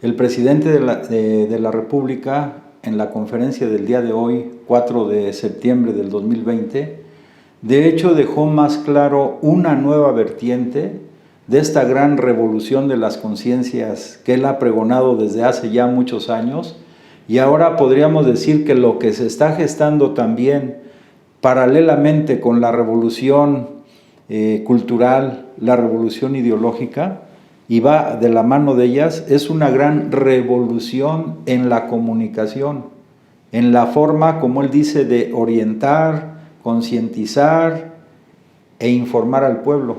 El presidente de la República, en la conferencia del día de hoy, 4 de septiembre del 2020, de hecho dejó más claro una nueva vertiente de esta gran revolución de las conciencias que él ha pregonado desde hace ya muchos años, y ahora podríamos decir que lo que se está gestando también paralelamente con la revolución cultural, la revolución ideológica, y va de la mano de ellas, es una gran revolución en la comunicación, en la forma, como él dice, de orientar, concientizar e informar al pueblo.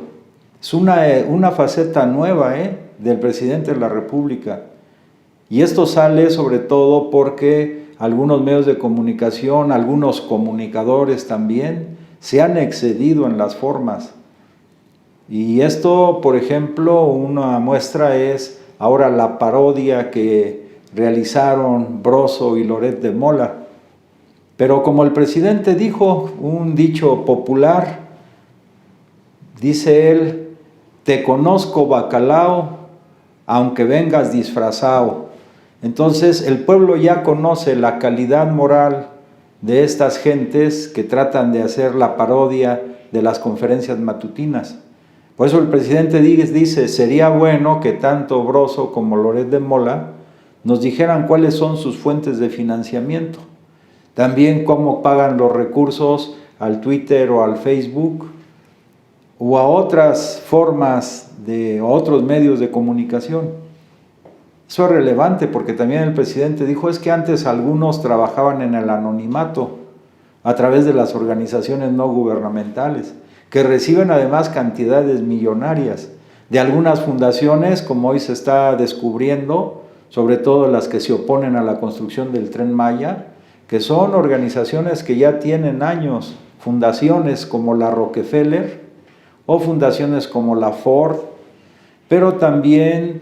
Es una faceta nueva del presidente de la República. Y esto sale sobre todo porque algunos medios de comunicación, algunos comunicadores también, se han excedido en las formas. Y esto, por ejemplo, una muestra es ahora la parodia que realizaron Broso y Loret de Mola. Pero como el presidente dijo, un dicho popular, dice él: te conozco, bacalao, aunque vengas disfrazado. Entonces el pueblo ya conoce la calidad moral de estas gentes que tratan de hacer la parodia de las conferencias matutinas. Por eso el presidente dice, sería bueno que tanto Broso como Loret de Mola nos dijeran cuáles son sus fuentes de financiamiento. También cómo pagan los recursos al Twitter o al Facebook o a otras formas de otros medios de comunicación. Eso es relevante porque también el presidente dijo, es que antes algunos trabajaban en el anonimato a través de las organizaciones no gubernamentales, que reciben además cantidades millonarias de algunas fundaciones, como hoy se está descubriendo, sobre todo las que se oponen a la construcción del Tren Maya, que son organizaciones que ya tienen años, fundaciones como la Rockefeller o fundaciones como la Ford, pero también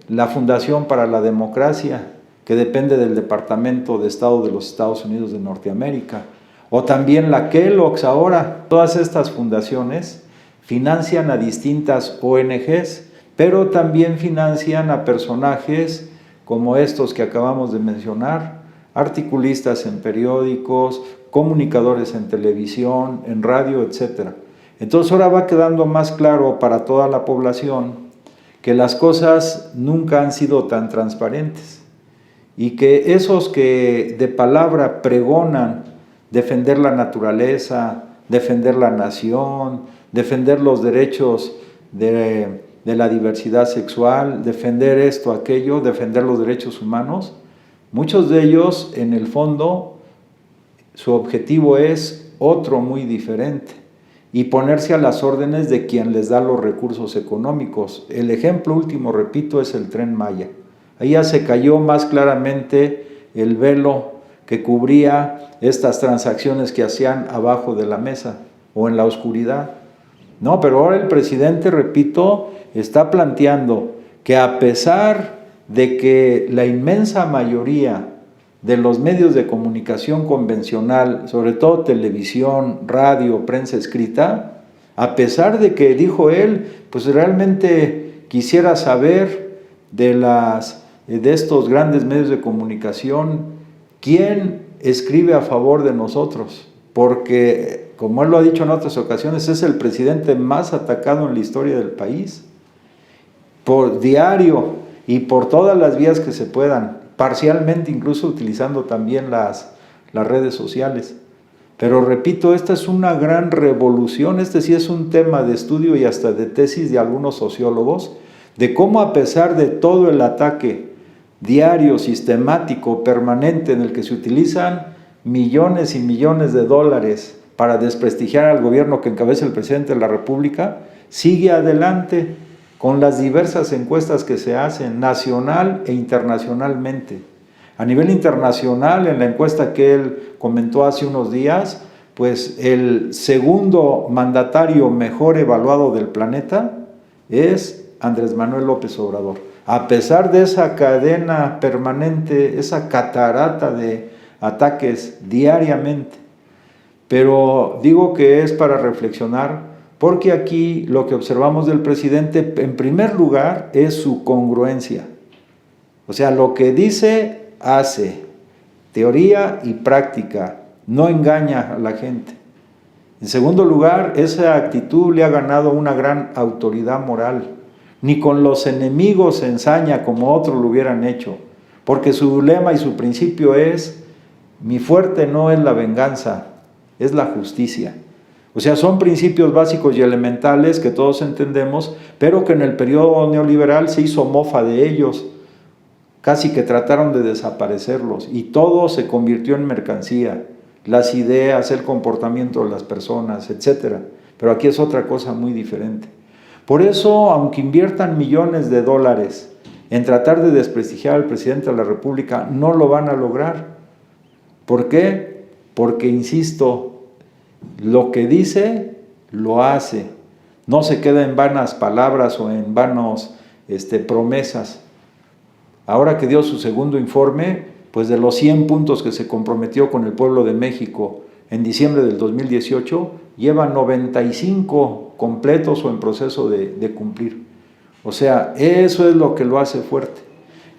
la Fundación para la Democracia, que depende del Departamento de Estado de los Estados Unidos de Norteamérica, o también la Kellogg's ahora. Todas estas fundaciones financian a distintas ONGs, pero también financian a personajes como estos que acabamos de mencionar, articulistas en periódicos, comunicadores en televisión, en radio, etc. Entonces ahora va quedando más claro para toda la población que las cosas nunca han sido tan transparentes y que esos que de palabra pregonan defender la naturaleza, defender la nación, defender los derechos de la diversidad sexual, defender esto, aquello, defender los derechos humanos, muchos de ellos en el fondo su objetivo es otro muy diferente y ponerse a las órdenes de quien les da los recursos económicos. El ejemplo último, repito, es el Tren Maya. Ahí ya se cayó más claramente el velo que cubría estas transacciones que hacían abajo de la mesa o en la oscuridad. No, pero ahora el presidente, repito, está planteando que a pesar de que la inmensa mayoría de los medios de comunicación convencional, sobre todo televisión, radio, prensa escrita, a pesar de que, dijo él, pues realmente quisiera saber de estos grandes medios de comunicación, ¿quién escribe a favor de nosotros? Porque, como él lo ha dicho en otras ocasiones, es el presidente más atacado en la historia del país, por diario y por todas las vías que se puedan, parcialmente incluso utilizando también las redes sociales. Pero repito, esta es una gran revolución, este sí es un tema de estudio y hasta de tesis de algunos sociólogos, de cómo a pesar de todo el ataque diario, sistemático, permanente, en el que se utilizan millones y millones de dólares para desprestigiar al gobierno que encabeza el presidente de la República, sigue adelante con las diversas encuestas que se hacen nacional e internacionalmente. A nivel internacional, en la encuesta que él comentó hace unos días, pues el segundo mandatario mejor evaluado del planeta es Andrés Manuel López Obrador. A pesar de esa cadena permanente, esa catarata de ataques diariamente. Pero digo que es para reflexionar, porque aquí lo que observamos del presidente, en primer lugar, es su congruencia. O sea, lo que dice, hace, teoría y práctica, no engaña a la gente. En segundo lugar, esa actitud le ha ganado una gran autoridad moral. Ni con los enemigos se ensaña como otros lo hubieran hecho, porque su lema y su principio es: mi fuerte no es la venganza, es la justicia. O sea, son principios básicos y elementales que todos entendemos, pero que en el periodo neoliberal se hizo mofa de ellos, casi que trataron de desaparecerlos, y todo se convirtió en mercancía, las ideas, el comportamiento de las personas, etc. Pero aquí es otra cosa muy diferente. Por eso, aunque inviertan millones de dólares en tratar de desprestigiar al presidente de la República, no lo van a lograr. ¿Por qué? Porque, insisto, lo que dice, lo hace. No se queda en vanas palabras o en vanos promesas. Ahora que dio su segundo informe, pues de los 100 puntos que se comprometió con el pueblo de México en diciembre del 2018, lleva 95 completos o en proceso de cumplir. O sea, eso es lo que lo hace fuerte.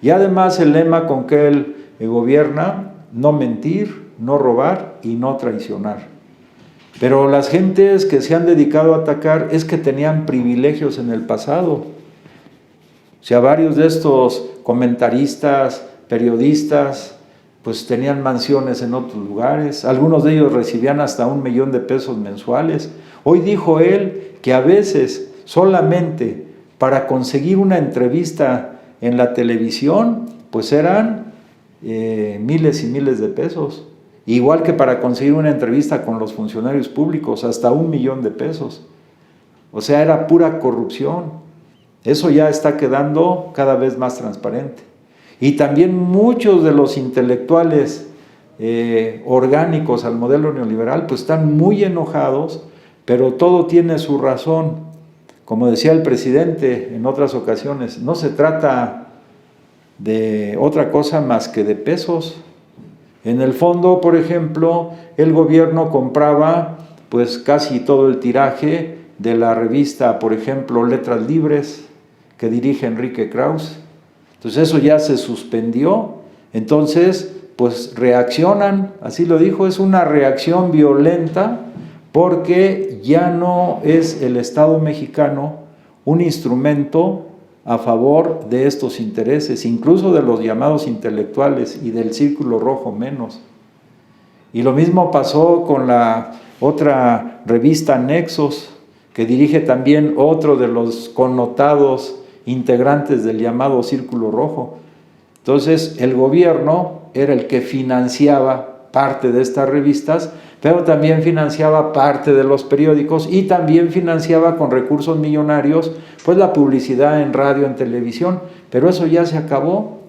Y además el lema con que él gobierna: no mentir, no robar y no traicionar. Pero las gentes que se han dedicado a atacar es que tenían privilegios en el pasado. O sea, varios de estos comentaristas, periodistas, pues tenían mansiones en otros lugares. Algunos de ellos recibían hasta $1,000,000 mensuales. Hoy dijo él que a veces solamente para conseguir una entrevista en la televisión, pues eran miles y miles de pesos. Igual que para conseguir una entrevista con los funcionarios públicos, hasta $1,000,000. O sea, era pura corrupción. Eso ya está quedando cada vez más transparente. Y también muchos de los intelectuales orgánicos al modelo neoliberal pues están muy enojados, pero todo tiene su razón. Como decía el presidente en otras ocasiones, no se trata de otra cosa más que de pesos. En el fondo, por ejemplo, el gobierno compraba pues casi todo el tiraje de la revista, por ejemplo, Letras Libres, que dirige Enrique Krauss. Entonces eso ya se suspendió. Entonces pues reaccionan, así lo dijo, es una reacción violenta, porque ya no es el Estado mexicano un instrumento a favor de estos intereses, incluso de los llamados intelectuales y del Círculo Rojo menos. Y lo mismo pasó con la otra revista Nexos, que dirige también otro de los connotados integrantes del llamado Círculo Rojo. Entonces el gobierno era el que financiaba parte de estas revistas, pero también financiaba parte de los periódicos y también financiaba con recursos millonarios pues la publicidad en radio, en televisión, pero eso ya se acabó.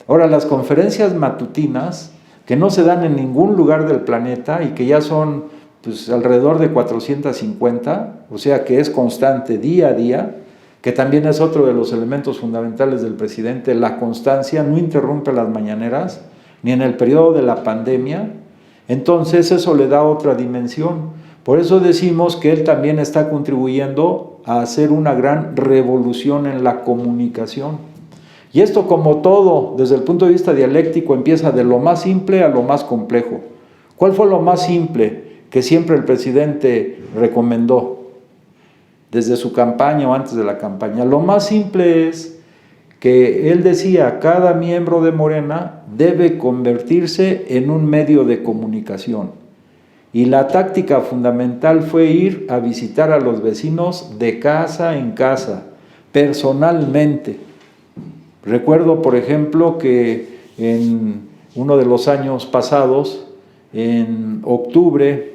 Ahora, las conferencias matutinas, que no se dan en ningún lugar del planeta y que ya son pues alrededor de 450, o sea que es constante día a día, que también es otro de los elementos fundamentales del presidente, la constancia, no interrumpe las mañaneras, ni en el periodo de la pandemia. Entonces eso le da otra dimensión. Por eso decimos que él también está contribuyendo a hacer una gran revolución en la comunicación. Y esto, como todo, desde el punto de vista dialéctico, empieza de lo más simple a lo más complejo. ¿Cuál fue lo más simple que siempre el presidente recomendó desde su campaña o antes de la campaña? Lo más simple es que él decía: cada miembro de Morena debe convertirse en un medio de comunicación. Y la táctica fundamental fue ir a visitar a los vecinos de casa en casa, personalmente. Recuerdo, por ejemplo, que en uno de los años pasados, en octubre,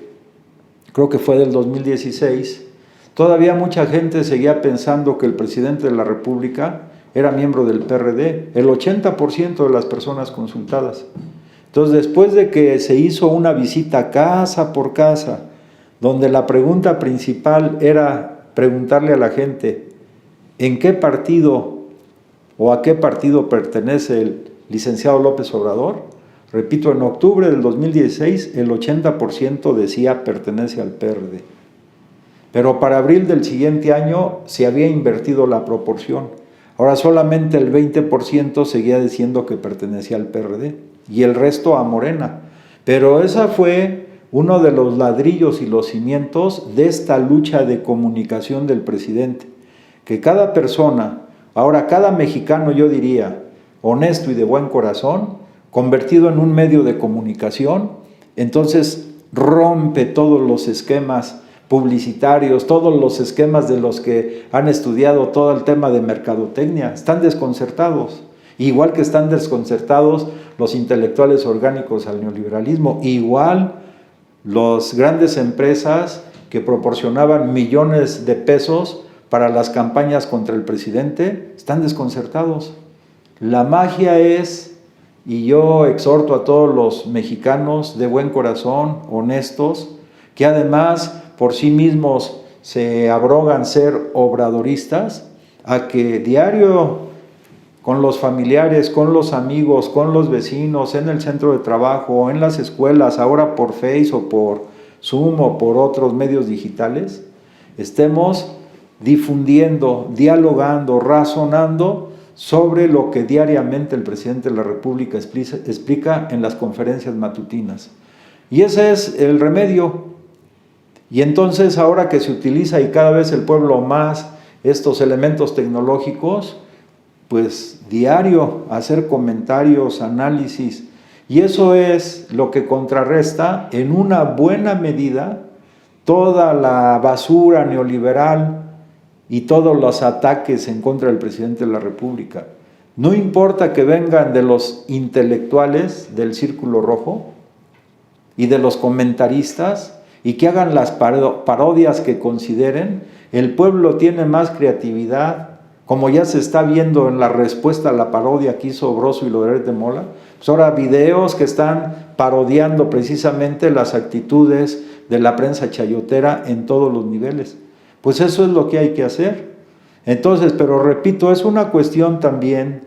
creo que fue del 2016, todavía mucha gente seguía pensando que el presidente de la República era miembro del PRD, el 80% de las personas consultadas. Entonces, después de que se hizo una visita casa por casa, donde la pregunta principal era preguntarle a la gente ¿en qué partido o a qué partido pertenece el licenciado López Obrador? Repito, en octubre del 2016 el 80% decía pertenece al PRD. Pero para abril del siguiente año se había invertido la proporción. Ahora solamente el 20% seguía diciendo que pertenecía al PRD y el resto a Morena. Pero esa fue uno de los ladrillos y los cimientos de esta lucha de comunicación del presidente. Que cada persona, ahora cada mexicano, yo diría, honesto y de buen corazón, convertido en un medio de comunicación, entonces rompe todos los esquemas publicitarios, todos los esquemas de los que han estudiado todo el tema de mercadotecnia. Están desconcertados, igual que están desconcertados los intelectuales orgánicos al neoliberalismo, igual las grandes empresas que proporcionaban millones de pesos para las campañas contra el presidente, están desconcertados. La magia es, y yo exhorto a todos los mexicanos de buen corazón, honestos, que además por sí mismos se abrogan ser obradoristas, a que diario con los familiares, con los amigos, con los vecinos, en el centro de trabajo, en las escuelas, ahora por Face o por Zoom o por otros medios digitales, estemos difundiendo, dialogando, razonando sobre lo que diariamente el presidente de la República explica en las conferencias matutinas. Y ese es el remedio. Y entonces ahora que se utiliza y cada vez el pueblo más estos elementos tecnológicos, pues diario hacer comentarios, análisis, y eso es lo que contrarresta en una buena medida toda la basura neoliberal y todos los ataques en contra del presidente de la República. No importa que vengan de los intelectuales del Círculo Rojo y de los comentaristas y que hagan las parodias que consideren, el pueblo tiene más creatividad, como ya se está viendo en la respuesta a la parodia que hizo Broso y Loret de Mola. Pues ahora videos que están parodiando precisamente las actitudes de la prensa chayotera en todos los niveles. Pues eso es lo que hay que hacer. Entonces, pero repito, es una cuestión también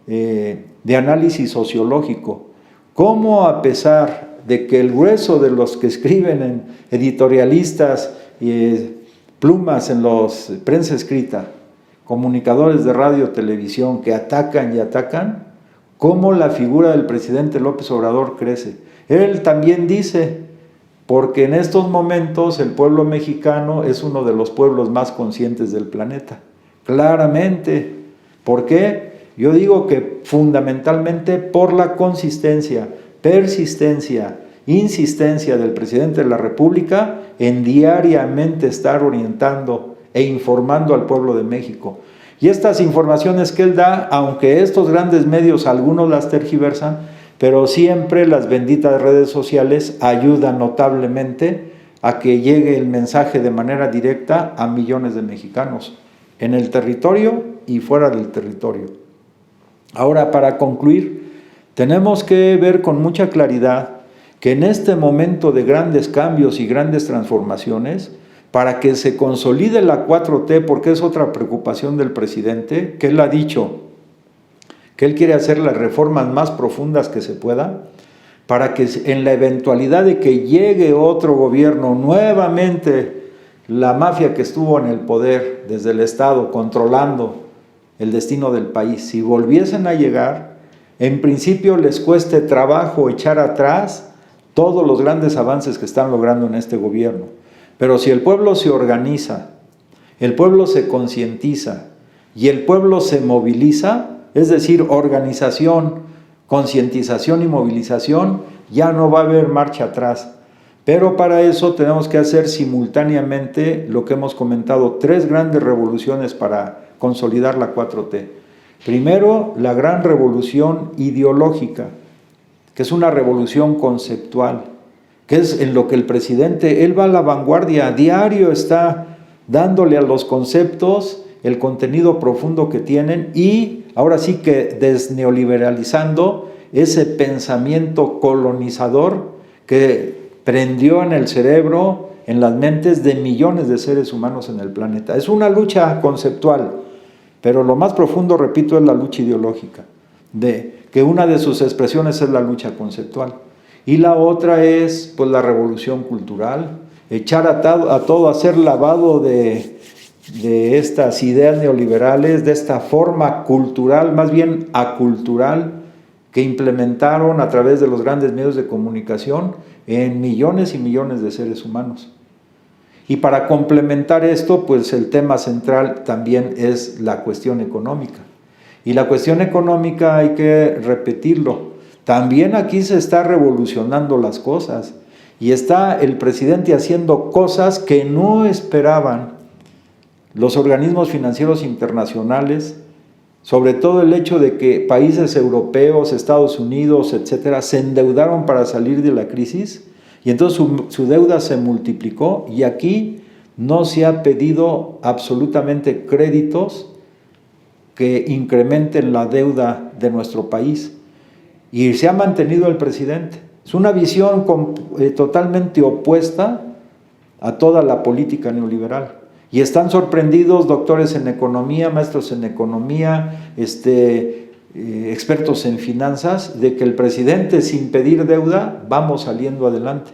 de análisis sociológico. Cómo a pesar de que el grueso de los que escriben en editorialistas y plumas en los prensa escrita, comunicadores de radio, televisión, que atacan y atacan, cómo la figura del presidente López Obrador crece. Él también dice, porque en estos momentos el pueblo mexicano es uno de los pueblos más conscientes del planeta. Claramente. ¿Por qué? Yo digo que fundamentalmente por la consistencia, persistencia, insistencia del presidente de la República en diariamente estar orientando e informando al pueblo de México. Y estas informaciones que él da, aunque estos grandes medios algunos las tergiversan, pero siempre las benditas redes sociales ayudan notablemente a que llegue el mensaje de manera directa a millones de mexicanos, en el territorio y fuera del territorio. Ahora, para concluir, tenemos que ver con mucha claridad que en este momento de grandes cambios y grandes transformaciones, para que se consolide la 4T, porque es otra preocupación del presidente, que él ha dicho que él quiere hacer las reformas más profundas que se pueda, para que en la eventualidad de que llegue otro gobierno, nuevamente la mafia que estuvo en el poder desde el Estado, controlando el destino del país, si volviesen a llegar, en principio les cueste trabajo echar atrás todos los grandes avances que están logrando en este gobierno. Pero si el pueblo se organiza, el pueblo se concientiza y el pueblo se moviliza, es decir, organización, concientización y movilización, ya no va a haber marcha atrás. Pero para eso tenemos que hacer simultáneamente lo que hemos comentado, 3 grandes revoluciones para consolidar la 4T. Primero, la gran revolución ideológica, que es una revolución conceptual, que es en lo que el presidente, él va a la vanguardia, a diario está dándole a los conceptos el contenido profundo que tienen y ahora sí que desneoliberalizando ese pensamiento colonizador que prendió en el cerebro, en las mentes de millones de seres humanos en el planeta. Es una lucha conceptual, pero lo más profundo, repito, es la lucha ideológica, de que una de sus expresiones es la lucha conceptual. Y la otra es pues la revolución cultural, echar a todo, hacer lavado de de estas ideas neoliberales, de esta forma cultural, más bien acultural, que implementaron a través de los grandes medios de comunicación en millones y millones de seres humanos. Y para complementar esto, pues el tema central también es la cuestión económica. Y la cuestión económica hay que repetirlo. También aquí se está revolucionando las cosas. Y está el presidente haciendo cosas que no esperaban los organismos financieros internacionales, sobre todo el hecho de que países europeos, Estados Unidos, etcétera, se endeudaron para salir de la crisis y entonces su deuda se multiplicó y aquí no se ha pedido absolutamente créditos que incrementen la deuda de nuestro país y se ha mantenido el presidente. Es una visión totalmente opuesta a toda la política neoliberal. Y están sorprendidos doctores en economía, maestros en economía, expertos en finanzas, de que el presidente, sin pedir deuda, vamos saliendo adelante.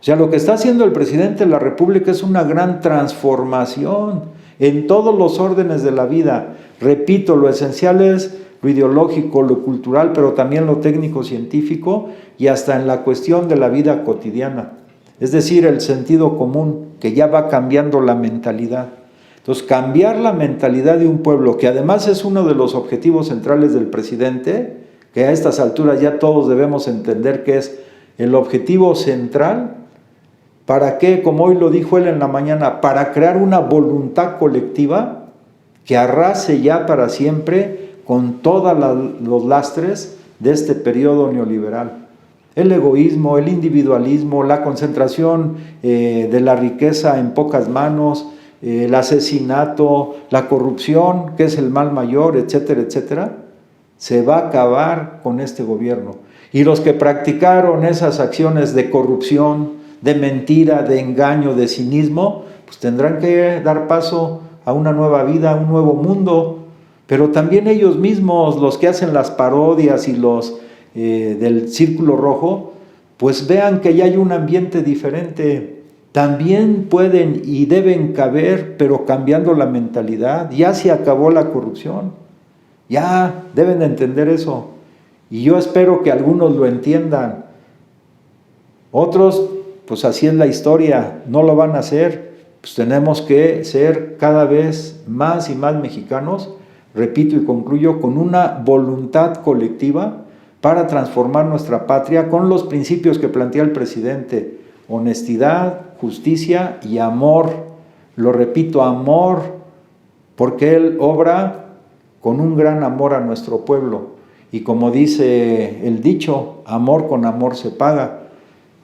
O sea, lo que está haciendo el presidente de la República es una gran transformación en todos los órdenes de la vida. Repito, lo esencial es lo ideológico, lo cultural, pero también lo técnico-científico y hasta en la cuestión de la vida cotidiana. Es decir, el sentido común, que ya va cambiando la mentalidad. Entonces, cambiar la mentalidad de un pueblo, que además es uno de los objetivos centrales del presidente, que a estas alturas ya todos debemos entender que es el objetivo central. ¿Para qué? Como hoy lo dijo él en la mañana, para crear una voluntad colectiva que arrase ya para siempre con todos los lastres de este periodo neoliberal. El egoísmo, el individualismo, la concentración de la riqueza en pocas manos, el asesinato, la corrupción, que es el mal mayor, etcétera, etcétera, se va a acabar con este gobierno. Y los que practicaron esas acciones de corrupción, de mentira, de engaño, de cinismo, pues tendrán que dar paso a una nueva vida, a un nuevo mundo. Pero también ellos mismos, los que hacen las parodias y los del Círculo Rojo, pues vean que ya hay un ambiente diferente. También pueden y deben caber, pero cambiando la mentalidad. Ya se acabó la corrupción. Ya deben de entender eso. Y yo espero que algunos lo entiendan. Otros, pues así es la historia, no lo van a hacer. Pues tenemos que ser cada vez más y más mexicanos, repito y concluyo, con una voluntad colectiva para transformar nuestra patria con los principios que plantea el presidente: honestidad, justicia y amor. Lo repito, amor, porque él obra con un gran amor a nuestro pueblo. Y como dice el dicho, amor con amor se paga.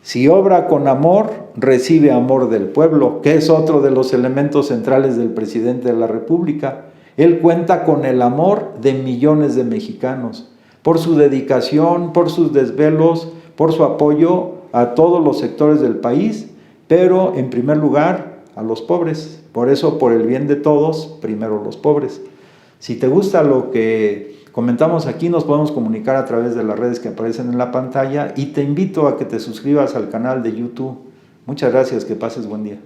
Si obra con amor, recibe amor del pueblo, que es otro de los elementos centrales del presidente de la República. Él cuenta con el amor de millones de mexicanos, por su dedicación, por sus desvelos, por su apoyo a todos los sectores del país, pero en primer lugar a los pobres. Por eso, por el bien de todos, primero los pobres. Si te gusta lo que comentamos aquí, nos podemos comunicar a través de las redes que aparecen en la pantalla y te invito a que te suscribas al canal de YouTube. Muchas gracias, que pases buen día.